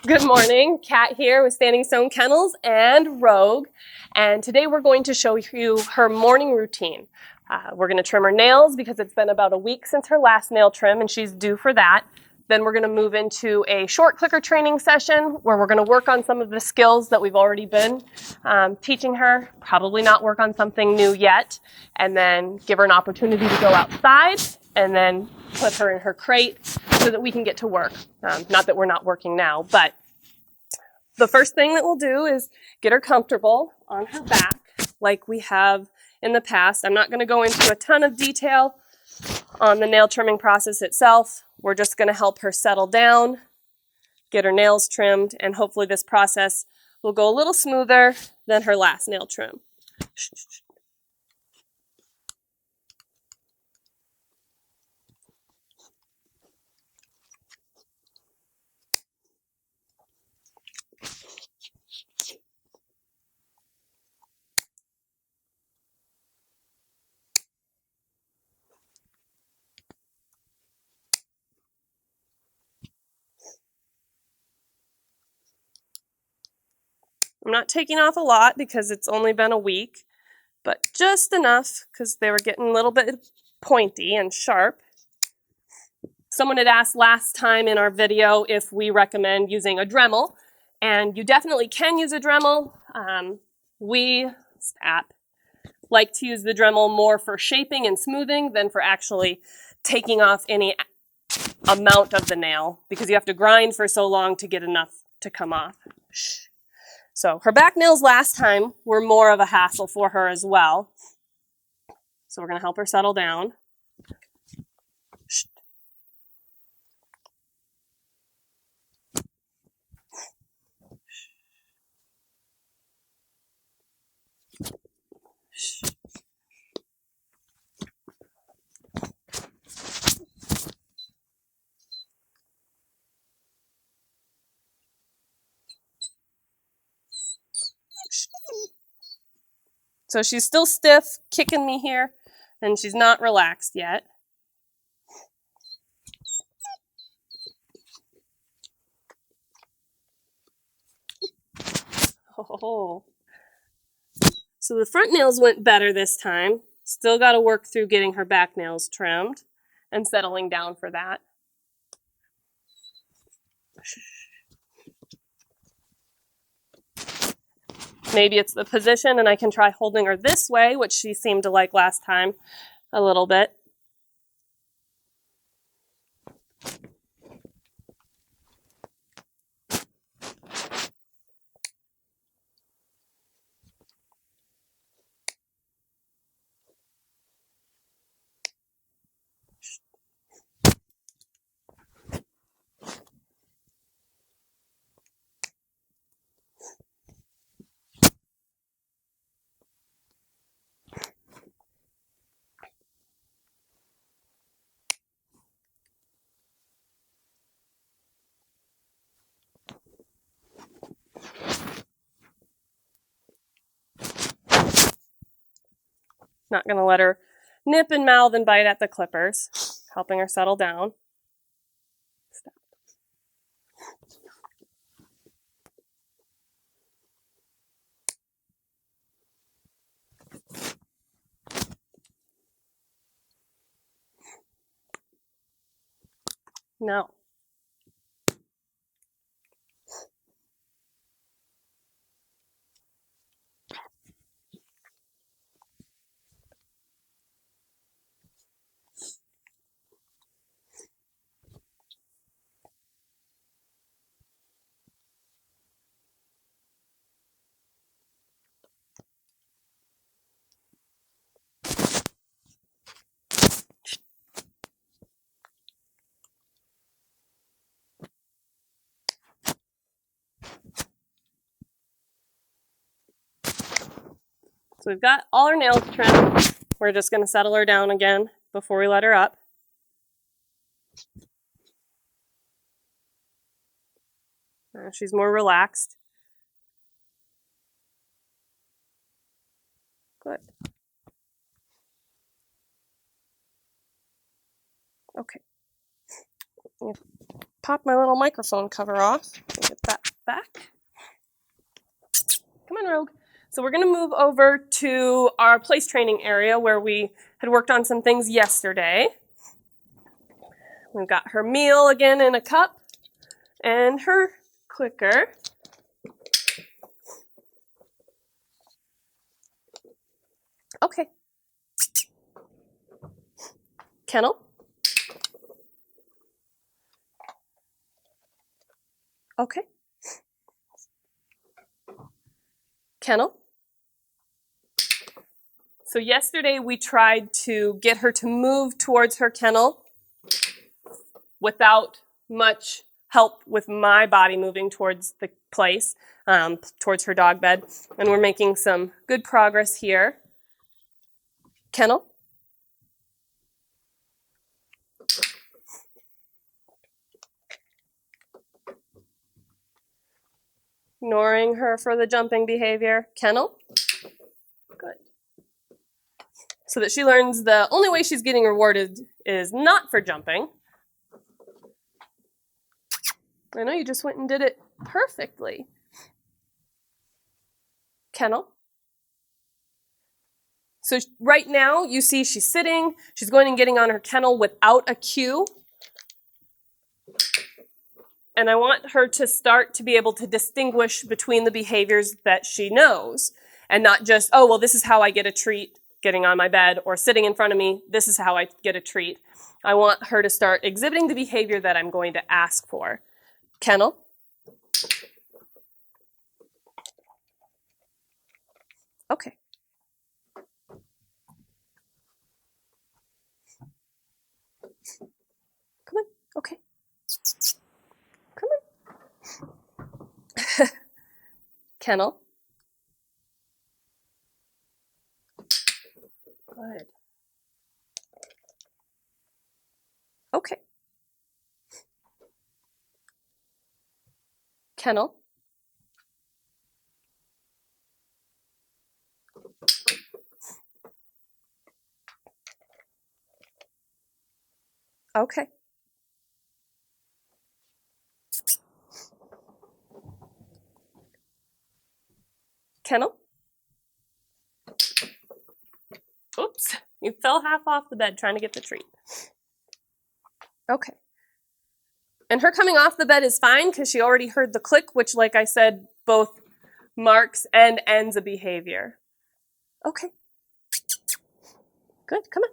Good morning, Kat here with Standing Stone Kennels and Rogue, and today we're going to show you her morning routine. We're going to trim her nails because it's been about a week since her last nail trim and she's due for that. Then we're going to move into a short clicker training session where we're going to work on some of the skills that we've already been teaching her, probably not work on something new yet, and then give her an opportunity to go outside and then put her in her crate so that we can get to work. Not that we're not working now, but the first thing that we'll do is get her comfortable on her back like we have in the past. I'm not going to go into a ton of detail on the nail trimming process itself. We're just going to help her settle down, get her nails trimmed, and hopefully this process will go a little smoother than her last nail trim. I'm not taking off a lot because it's only been a week, but just enough because they were getting a little bit pointy and sharp. Someone had asked last time in our video if we recommend using a Dremel, and you definitely can use a Dremel. We like to use the Dremel more for shaping and smoothing than for actually taking off any amount of the nail because you have to grind for so long to get enough to come off. So her back nails last time were more of a hassle for her as well. So we're going to help her settle down. So she's still stiff, kicking me here, and she's not relaxed yet. Oh. So the front nails went better this time. Still got to work through getting her back nails trimmed and settling down for that. Maybe it's the position and I can try holding her this way, which she seemed to like last time a little bit. Not going to let her nip and mouth and bite at the clippers, helping her settle down. Stop. No. So we've got all our nails trimmed. We're just going to settle her down again before we let her up. She's more relaxed. Good. Okay. Pop my little microphone cover off. Get that back. Come on, Rogue. So we're going to move over to our place training area where we had worked on some things yesterday. We've got her meal again in a cup and her clicker. Okay. Kennel. Okay. Kennel. So yesterday we tried to get her to move towards her kennel without much help with my body moving towards the place, towards her dog bed. And we're making some good progress here. Kennel. Ignoring her for the jumping behavior. Kennel. Good. So that she learns the only way she's getting rewarded is not for jumping. I know you just went and did it perfectly. Kennel. So right now you see she's sitting, she's going and getting on her kennel without a cue. And I want her to start to be able to distinguish between the behaviors that she knows and not just, oh, well, this is how I get a treat getting on my bed or sitting in front of me. This is how I get a treat. I want her to start exhibiting the behavior that I'm going to ask for. Kennel. Okay. Come on. Okay. Come on. Kennel. Good. Okay. Kennel. Okay. Kennel. Oops, you fell half off the bed trying to get the treat. Okay. And her coming off the bed is fine because she already heard the click, which, like I said, both marks and ends a behavior. Okay. Good, come on.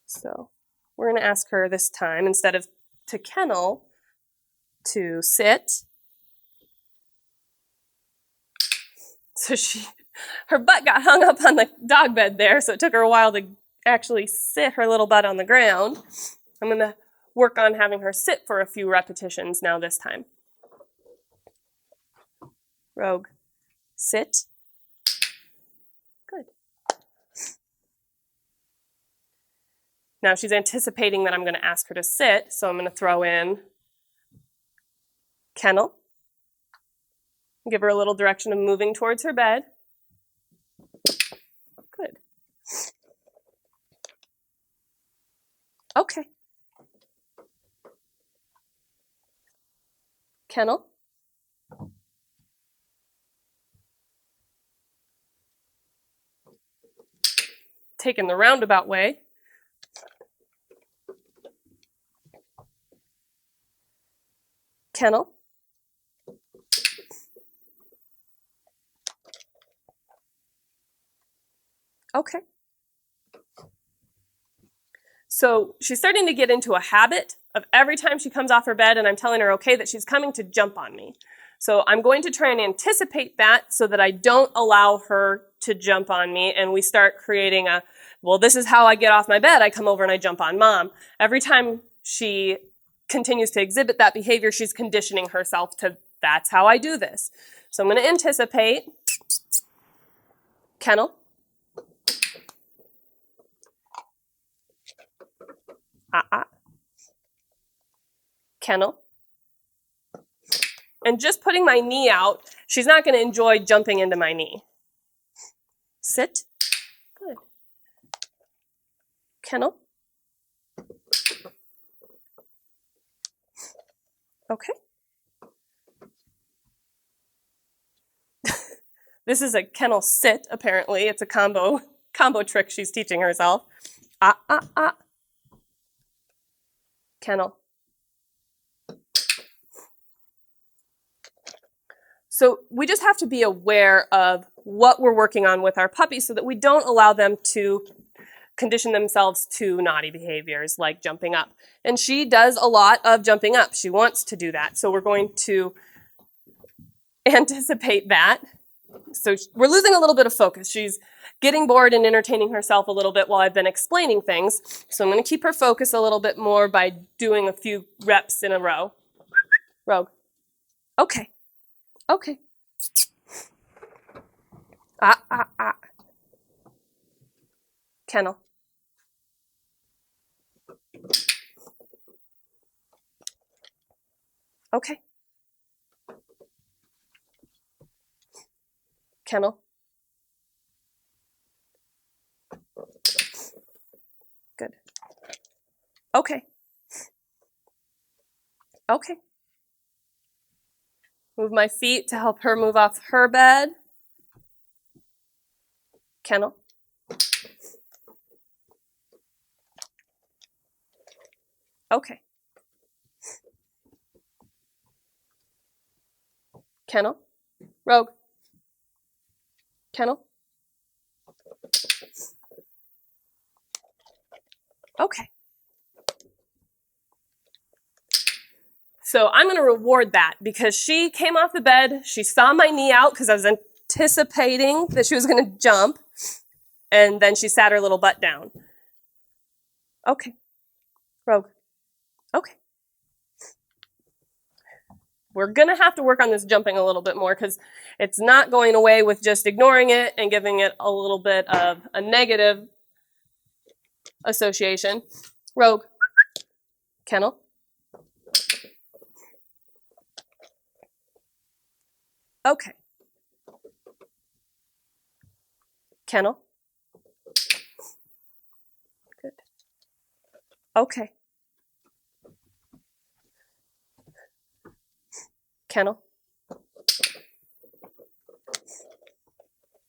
So we're going to ask her this time, instead of to kennel, to sit. So her butt got hung up on the dog bed there, so it took her a while to actually sit her little butt on the ground. I'm going to work on having her sit for a few repetitions now this time. Rogue, sit. Good. Now she's anticipating that I'm going to ask her to sit, so I'm going to throw in kennel. Give her a little direction of moving towards her bed. Good. Okay. Kennel. Taking the roundabout way. Kennel. Okay. So she's starting to get into a habit of every time she comes off her bed and I'm telling her, okay, that she's coming to jump on me. So I'm going to try and anticipate that so that I don't allow her to jump on me and we start creating a, well, this is how I get off my bed. I come over and I jump on mom. Every time she continues to exhibit that behavior, she's conditioning herself to, that's how I do this. So I'm going to anticipate. Kennel. Kennel. And just putting my knee out, she's not going to enjoy jumping into my knee. Sit. Good. Kennel. Okay. This is a kennel sit, apparently. It's a combo trick she's teaching herself. Ah, ah, ah. Kennel. So we just have to be aware of what we're working on with our puppies so that we don't allow them to condition themselves to naughty behaviors like jumping up. And she does a lot of jumping up. She wants to do that. So we're going to anticipate that. So we're losing a little bit of focus. She's getting bored and entertaining herself a little bit while I've been explaining things. So I'm going to keep her focus a little bit more by doing a few reps in a row. Rogue. Okay. Okay. Ah, ah, ah. Kennel. Okay. Kennel. Good. Okay. Okay. Move my feet to help her move off her bed. Kennel. Okay. Kennel. Rogue. Kennel. Okay. So I'm going to reward that because she came off the bed, she saw my knee out because I was anticipating that she was going to jump, and then she sat her little butt down. Okay. Rogue. Okay. We're going to have to work on this jumping a little bit more because it's not going away with just ignoring it and giving it a little bit of a negative association. Rogue. Kennel. Okay. Kennel. Good. Okay. Kennel.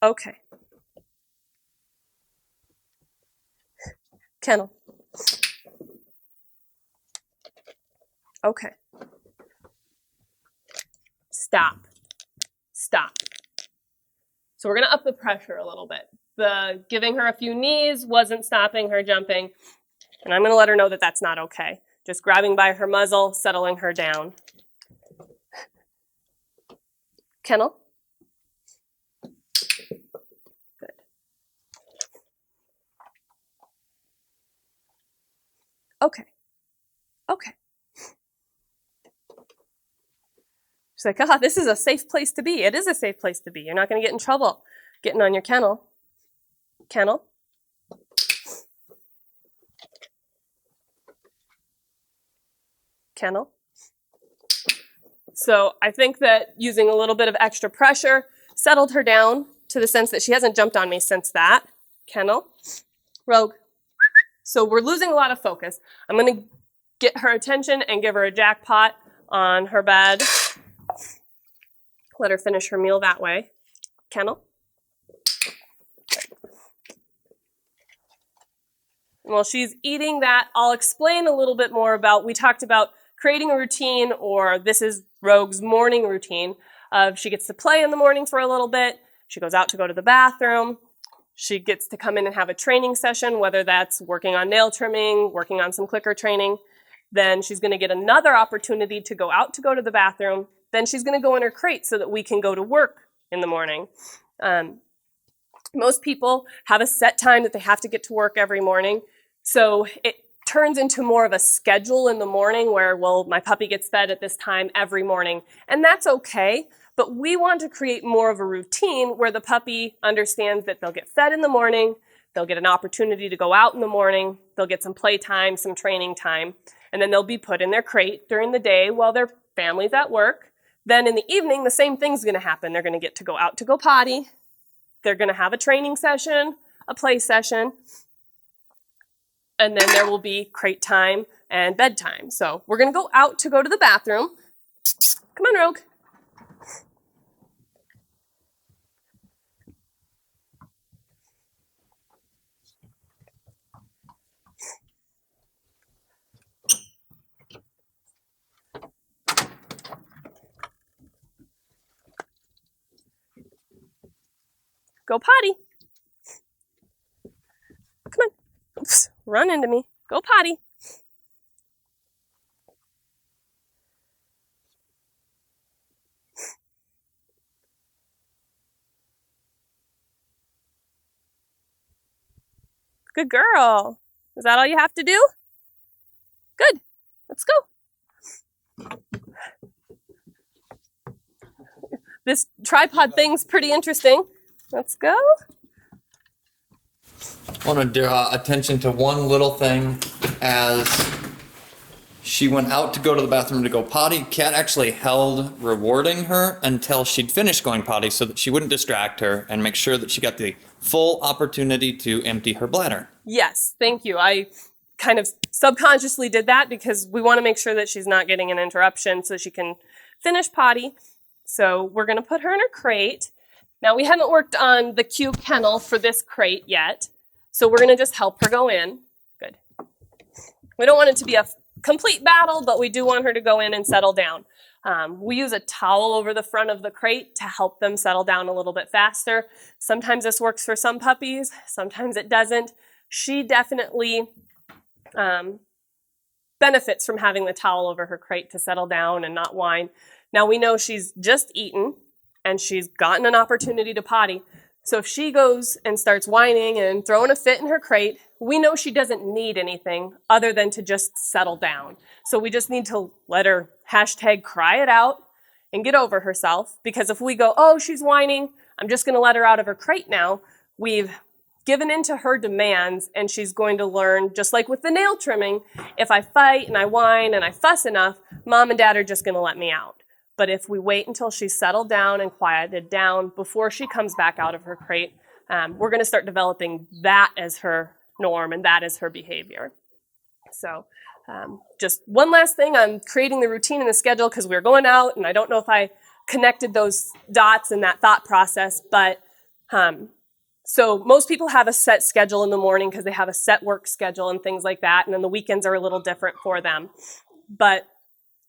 Okay. Kennel. Okay. Stop. Stop. So we're going to up the pressure a little bit. The giving her a few knees wasn't stopping her jumping, and I'm going to let her know that that's not okay. Just grabbing by her muzzle, settling her down. Kennel. Good. Okay. Okay. She's like, ah, this is a safe place to be. It is a safe place to be. You're not going to get in trouble getting on your kennel. Kennel. Kennel. So I think that using a little bit of extra pressure settled her down to the sense that she hasn't jumped on me since that. Kennel. Rogue. So we're losing a lot of focus. I'm going to get her attention and give her a jackpot on her bed. Let her finish her meal that way. Kennel. And while she's eating that, I'll explain a little bit more about, we talked about creating a routine, or this is Rogue's morning routine. She gets to play in the morning for a little bit. She goes out to go to the bathroom. She gets to come in and have a training session, whether that's working on nail trimming, working on some clicker training. Then she's going to get another opportunity to go out to go to the bathroom. Then she's going to go in her crate so that we can go to work in the morning. Most people have a set time that they have to get to work every morning. So it turns into more of a schedule in the morning where, well, my puppy gets fed at this time every morning. And that's okay. But we want to create more of a routine where the puppy understands that they'll get fed in the morning, they'll get an opportunity to go out in the morning, they'll get some play time, some training time, and then they'll be put in their crate during the day while their family's at work. Then in the evening, the same thing's going to happen. They're going to get to go out to go potty. They're going to have a training session, a play session, and then there will be crate time and bedtime. So we're going to go out to go to the bathroom. Come on, Rogue. Go potty. Come on. Oops, run into me. Go potty. Good girl. Is that all you have to do? Good. Let's go. This tripod thing's pretty interesting. Let's go. I want to draw attention to one little thing. As she went out to go to the bathroom to go potty, Kat actually held rewarding her until she'd finished going potty so that she wouldn't distract her and make sure that she got the full opportunity to empty her bladder. Yes, thank you. I kind of subconsciously did that because we want to make sure that she's not getting an interruption so she can finish potty. So we're going to put her in her crate. Now we haven't worked on the cube kennel for this crate yet, so we're going to just help her go in. Good. We don't want it to be a complete battle, but we do want her to go in and settle down. We use a towel over the front of the crate to help them settle down a little bit faster. Sometimes this works for some puppies, sometimes it doesn't. She definitely benefits from having the towel over her crate to settle down and not whine. Now we know she's just eaten and she's gotten an opportunity to potty. So if she goes and starts whining and throwing a fit in her crate, we know she doesn't need anything other than to just settle down. So we just need to let her #cry it out and get over herself. Because if we go, oh, she's whining, I'm just going to let her out of her crate now, we've given into her demands and she's going to learn, just like with the nail trimming, if I fight and I whine and I fuss enough, mom and dad are just going to let me out. But if we wait until she's settled down and quieted down before she comes back out of her crate, we're going to start developing that as her norm and that is her behavior. So just one last thing on creating the routine and the schedule, because we're going out and I don't know if I connected those dots in that thought process, but so most people have a set schedule in the morning because they have a set work schedule and things like that, and then the weekends are a little different for them. But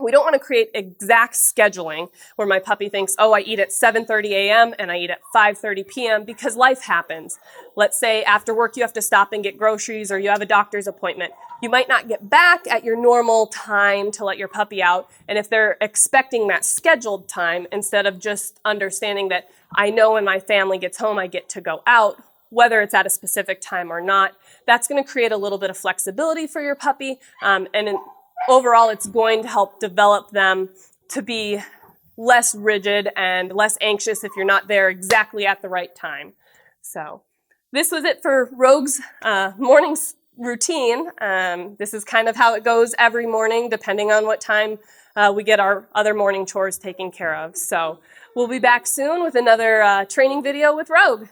we don't want to create exact scheduling where my puppy thinks, oh, I eat at 7:30 a.m. and I eat at 5:30 p.m. because life happens. Let's say after work you have to stop and get groceries or you have a doctor's appointment. You might not get back at your normal time to let your puppy out. And if they're expecting that scheduled time instead of just understanding that I know when my family gets home I get to go out, whether it's at a specific time or not, that's going to create a little bit of flexibility for your puppy. Overall, it's going to help develop them to be less rigid and less anxious if you're not there exactly at the right time. So this was it for Rogue's morning routine. This is kind of how it goes every morning, depending on what time we get our other morning chores taken care of. So we'll be back soon with another training video with Rogue.